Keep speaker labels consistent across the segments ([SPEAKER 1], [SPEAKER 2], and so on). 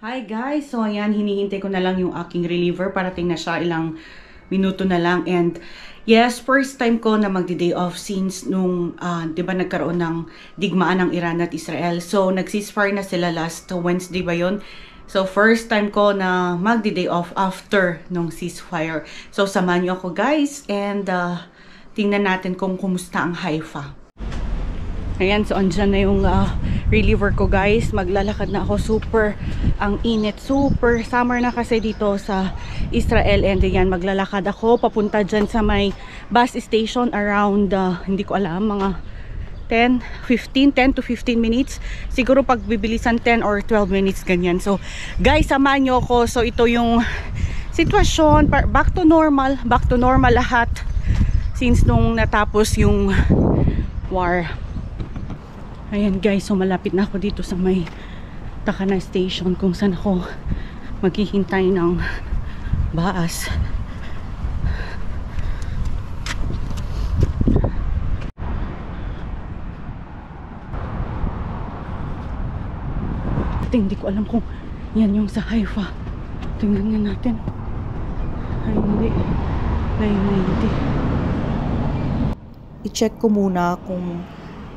[SPEAKER 1] Hi guys! So ayan, hinihintay ko na lang yung aking reliever. Parating na siya, ilang minuto na lang. And yes, first time ko na magdi-day off since nung, di ba nagkaroon ng digmaan ng Iran at Israel. So nag-ceasefire na sila last Wednesday ba yun? So first time ko na magdi-day off after nung ceasefire. So samahan niyo ako guys and tingnan natin kung kumusta ang Haifa. Ayan, so andyan na yung reliever ko guys. Maglalakad na ako. Super ang init. Super summer na kasi dito sa Israel. And ayan, maglalakad ako papunta dyan sa may bus station around, hindi ko alam, mga 10 to 15 minutes. Siguro pag bibilisan 10 or 12 minutes ganyan. So guys, samahan nyo ako. So ito yung sitwasyon. Back to normal lahat since nung natapos yung war. Ayan guys, so malapit na ako dito sa may Takana Station kung saan ako maghihintay ng bus. Hindi ko alam kung yan yung sa Haifa. Tingnan nga natin. Ay hindi. 990.
[SPEAKER 2] I-check ko muna kung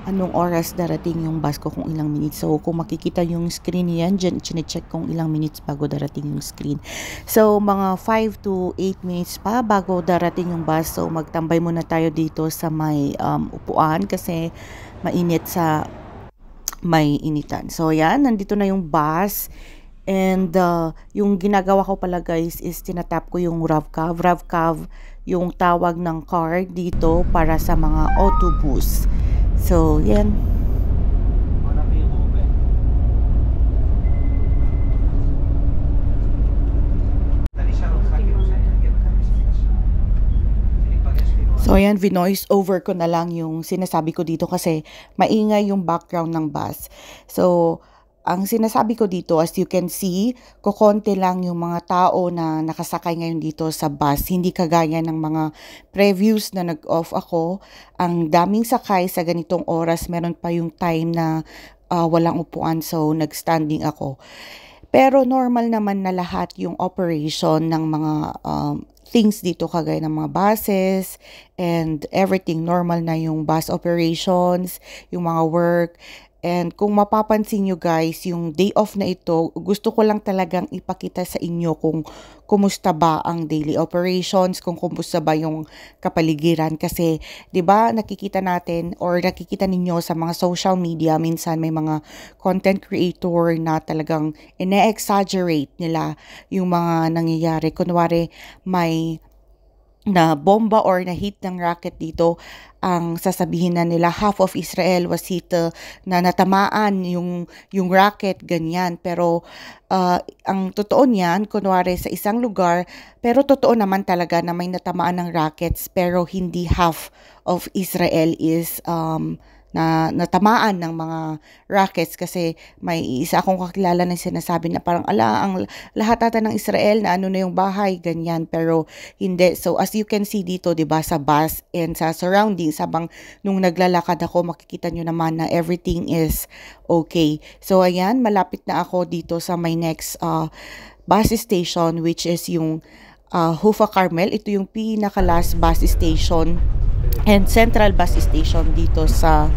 [SPEAKER 2] anong oras darating yung bus ko, kung ilang minutes. So kung makikita yung screen yan, dyan chine-check kung ilang minutes bago darating yung screen. So mga 5 to 8 minutes pa bago darating yung bus. So magtambay muna tayo dito sa may upuan kasi mainit sa may initan. So yan, nandito na yung bus. And yung ginagawa ko pala guys is tinatap ko yung RAVCAV. RAVCAV yung tawag ng card dito para sa mga autobus. So, yan. So, ayan, vinoice over ko na lang yung sinasabi ko dito kasi maingay yung background ng bus. So, ang sinasabi ko dito, as you can see, kukonti lang yung mga tao na nakasakay ngayon dito sa bus. Hindi kagaya ng mga previews na nag-off ako. Ang daming sakay sa ganitong oras. Meron pa yung time na walang upuan, so nag-standing ako. Pero normal naman na lahat yung operation ng mga things dito kagaya ng mga buses and everything. Normal na yung bus operations, yung mga work. And kung mapapansin nyo guys, yung day off na ito, gusto ko lang talagang ipakita sa inyo kung kumusta ba ang daily operations, kung kumusta ba yung kapaligiran. Kasi 'di ba nakikita natin or nakikita ninyo sa mga social media, minsan may mga content creator na talagang ine-exaggerate nila yung mga nangyayari. Kunwari may na bomba or na hit ng rocket dito, ang sasabihin na nila half of Israel was hit, na natamaan yung rocket, ganyan. Pero ang totoo niyan, kunwari sa isang lugar, pero totoo naman talaga na may natamaan ng rockets, pero hindi half of Israel is na natamaan ng mga rockets. Kasi may isa akong kakilala na sinasabi na parang ang lahat ata ng Israel na ano na yung bahay, ganyan, pero hindi. So as you can see dito, 'di ba, sa bus and sa surroundings, habang nung naglalakad ako, makikita nyo naman na everything is okay. So ayan, malapit na ako dito sa my next bus station, which is yung Hufa Carmel. Ito yung pinaka-last bus station and central bus station dito sa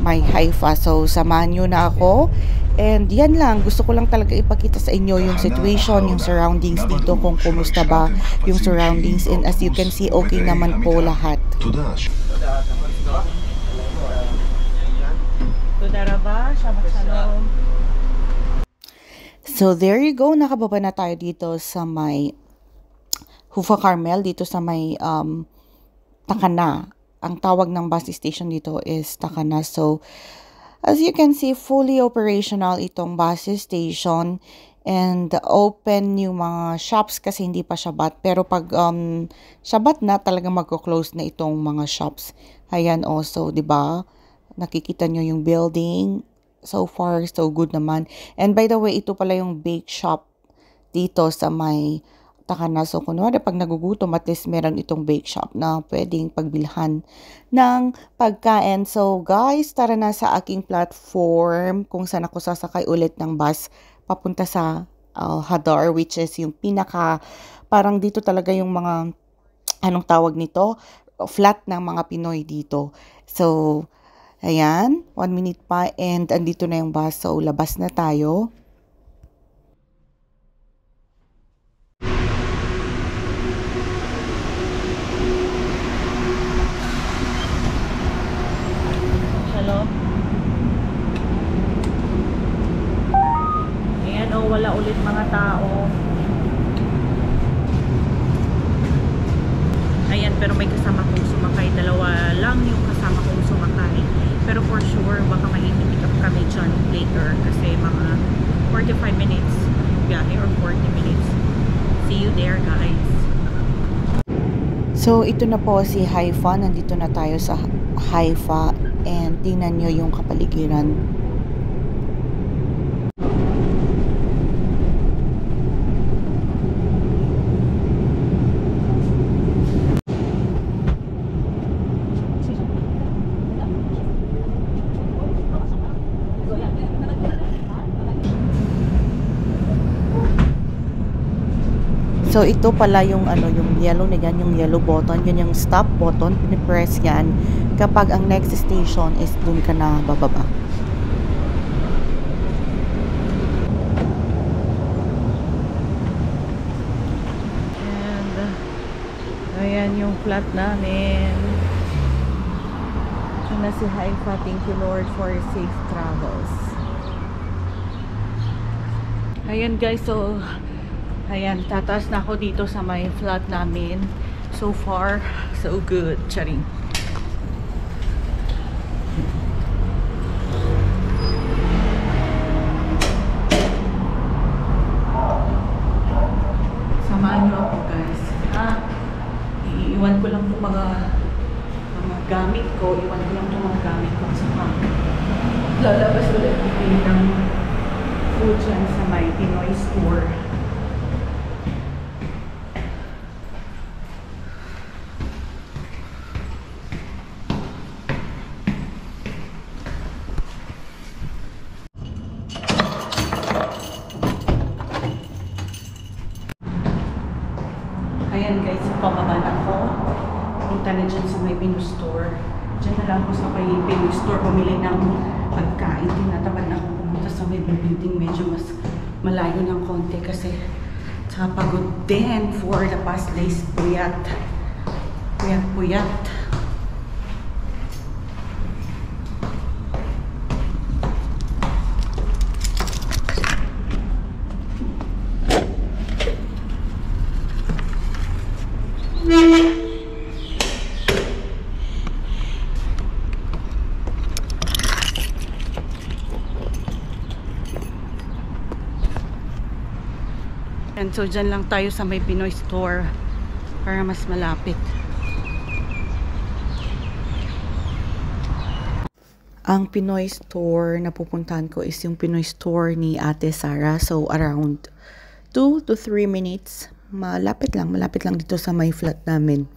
[SPEAKER 2] may Haifa. So samahan nyo na ako. And yan lang, gusto ko lang talaga ipakita sa inyo yung situation, yung surroundings dito, kung kumusta ba yung surroundings. And as you can see, okay naman po lahat. So there you go, nakababa na tayo dito sa may Hufa Carmel, dito sa may Takana. Ang tawag ng bus station dito is Takana. So as you can see, fully operational itong bus station and open yung mga shops kasi hindi pa Shabbat. Pero pag Shabbat na, talagang magko-close na itong mga shops. Ayan also, 'di ba? Nakikita nyo yung building. So far, so good naman. And by the way, ito pala yung bake shop dito sa may Takana. So kunwari pag nagugutom, at least meron itong bake shop na pwedeng pagbilhan ng pagkain. So guys, tara na sa aking platform kung saan ako sasakay ulit ng bus papunta sa Al-Hadar, which is yung pinaka, parang dito talaga yung mga, anong tawag nito? Flat ng mga Pinoy dito. So, ayan, 1 minute pa and andito na yung bus. So, labas na tayo.
[SPEAKER 1] Hello? Ayan o, wala ulit mga tao. Ayan, pero may kasama kong sumakay. Dalawa lang yung kasama kong sumakay. Pero for sure, baka mai-pick up kami dyan later. Kasi mga 45 minutes biyahe or 40 minutes. See you there, guys.
[SPEAKER 2] So, ito na po si Haifa. Nandito na tayo sa Haifa. And tingnan nyo yung kapaligiran. So, ito pala yung yung yellow na yan, yung yellow button, yun yung stop button, pinipress yan kapag ang next station is dun ka na bababa.
[SPEAKER 1] And, ayan yung flat namin. Ito na si Haifa. Thank you, Lord, for safe travels. Ayan, guys, so ayan, tataas na ako dito sa may flat namin. So far, so good. Charing. Samahan niyo ako, guys. Iiwan ko lang itong mga gamit ko. Iwan ko lang itong mga gamit ko. Saka lalabas ulit bibili ng food dyan sa may Pinoy store. Ayan, guys, pababa na ako. Punta na dyan sa may Pinoy store. Dyan na lang ako sa may Pinoy store bumili ng pagkain. Tinatamad na ako pumunta sa may building. Medyo mas malayo ng konti kasi tsaka pagod din for the past days. Puyat. Puyat. And so dyan lang tayo sa may Pinoy store para mas malapit.
[SPEAKER 2] Ang Pinoy store na pupuntahan ko is yung Pinoy store ni Ate Sara. So around 2 to 3 minutes. Malapit lang dito sa may flat namin.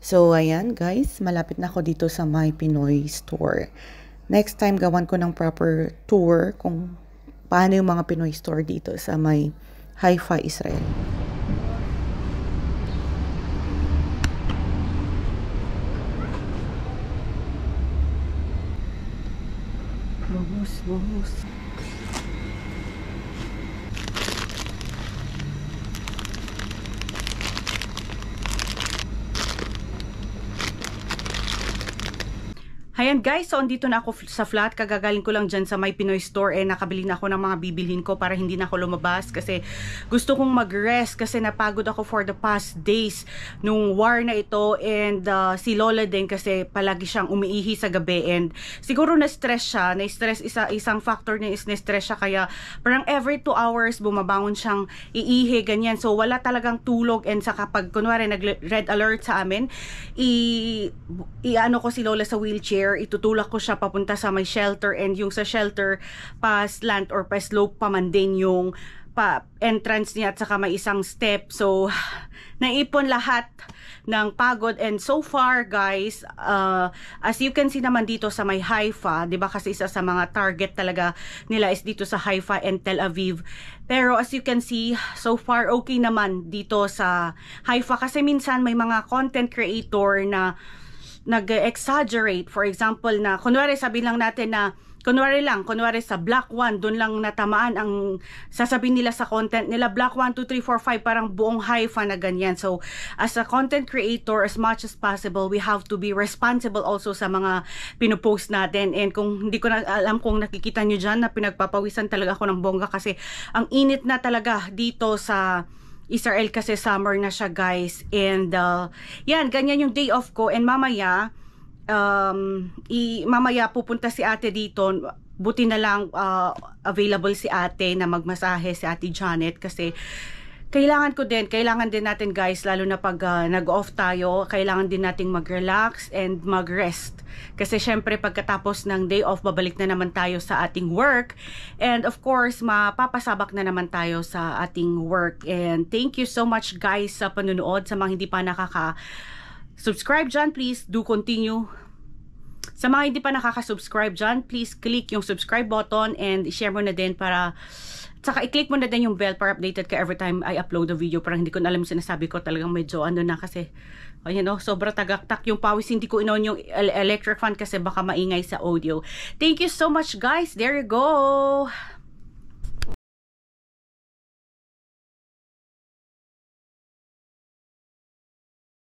[SPEAKER 2] So ayan, guys, malapit na ako dito sa my Pinoy store. Next time gawan ko ng proper tour kung paano yung mga Pinoy store dito sa may Haifa, Israel.
[SPEAKER 1] Buhos. Ayan, guys, so andito na ako sa flat. Kagagaling ko lang dyan sa may Pinoy store. Nakabili na ako ng mga bibilhin ko para hindi na ako lumabas kasi gusto kong mag-rest kasi napagod ako for the past days nung war na ito. And si Lola din kasi palagi siyang umiihi sa gabi and siguro na-stress siya. Na-stress, isang factor niya is na-stress siya kaya parang every 2 hours bumabangon siyang iihi, ganyan. So wala talagang tulog and sa kapag kunwari nag-red alert sa amin, i-ano ko si Lola sa wheelchair, itutulak ko siya papunta sa may shelter and yung sa shelter pa slant or pa slope pa man din yung entrance niya at saka may isang step. So, naipon lahat ng pagod. And so far, guys, as you can see naman dito sa may Haifa, di ba kasi isa sa mga target talaga nila is dito sa Haifa and Tel Aviv. Pero as you can see, so far, okay naman dito sa Haifa. Kasi minsan may mga content creator na nag-exaggerate. For example, na kunwari sabi lang natin na kunwari sa Block 1, doon lang natamaan ang sasabihin nila sa content nila, Block 1, 2, 3, 4, 5, parang buong Haifa na ganyan. So, as a content creator, as much as possible, we have to be responsible also sa mga pinupost natin. And kung hindi ko na alam kung nakikita nyo dyan na pinagpapawisan talaga ako ng bongga kasi ang init na talaga dito sa Israel kasi summer na siya, guys. And yan, ganyan yung day off ko. And mamaya mamaya pupunta si ate dito. Buti na lang available si ate na magmasahe, si ate Janet, kasi kailangan din natin, guys, lalo na pag nag-off tayo, kailangan din nating mag-relax and mag-rest. Kasi syempre pagkatapos ng day off, babalik na naman tayo sa ating work. And of course, mapapasabak na naman tayo sa ating work. And thank you so much, guys, sa panunood. Sa mga hindi pa nakaka-subscribe dyan, please do continue. Sa mga hindi pa nakaka-subscribe dyan, please click yung subscribe button and share mo na din para saka i-click mo na din yung bell para updated ka every time I upload a video. Parang hindi ko na alam yung sinasabi ko, talagang medyo ano na kasi you know, sobra tagaktak yung pawis. Hindi ko inon yung electric fan kasi baka maingay sa audio. Thank you so much, guys. There you go.